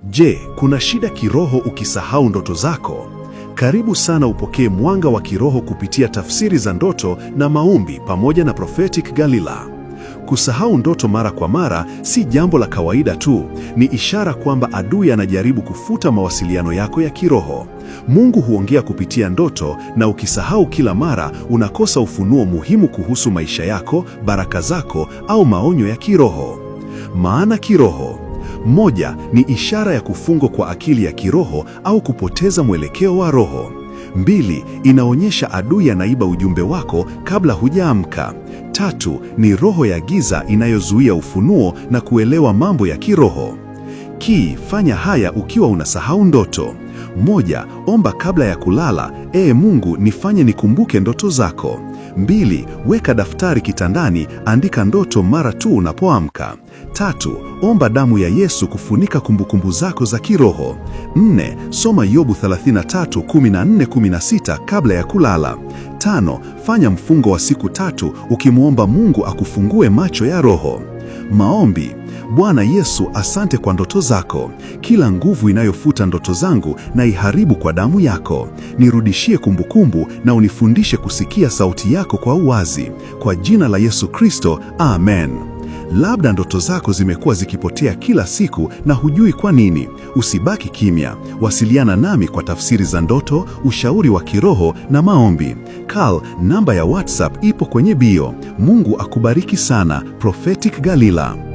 Je, kuna shida kiroho ukisahau ndoto zako? Karibu sana upokee mwanga wa kiroho kupitia tafsiri za ndoto na maombi pamoja na Prophetic Galila. Kusahau ndoto mara kwa mara si jambo la kawaida tu, ni ishara kwamba adui anajaribu kufuta mawasiliano yako ya kiroho. Mungu huongea kupitia ndoto, na ukisahau kila mara unakosa ufunuo muhimu kuhusu maisha yako, baraka zako au maonyo ya kiroho. Maana kiroho: moja, ni ishara ya kufungwa kwa akili ya kiroho au kupoteza mwelekeo wa roho. Mbili, inaonyesha adui anaiba ujumbe wako kabla hujaamka. Tatu, ni roho ya giza inayozuia ufunuo na kuelewa mambo ya kiroho. Fanya haya ukiwa unasahau ndoto. Moja, omba kabla ya kulala: Mungu, nifanye nikumbuke ndoto zako. Mbili, weka daftari kitandani, andika ndoto mara tu unapoamka. Tatu, omba damu ya Yesu kufunika kumbukumbu zako za kiroho. Nne, soma Yobu 33:14-16 kabla ya kulala. Tano, fanya mfungo wa siku 3 ukimwomba Mungu akufungue macho ya roho. Maombi: Bwana Yesu, asante kwa ndoto zako. Kila nguvu inayofuta ndoto zangu na iharibu kwa damu yako. Nirudishie kumbukumbu na unifundishe kusikia sauti yako kwa uwazi. Kwa jina la Yesu Kristo, amen. Labda ndoto zako zimekuwa zikipotea kila siku na hujui kwa nini. Usibaki kimya. Wasiliana nami kwa tafsiri za ndoto, ushauri wa kiroho na maombi. Namba ya WhatsApp ipo kwenye bio. Mungu akubariki sana. Prophetic Galila.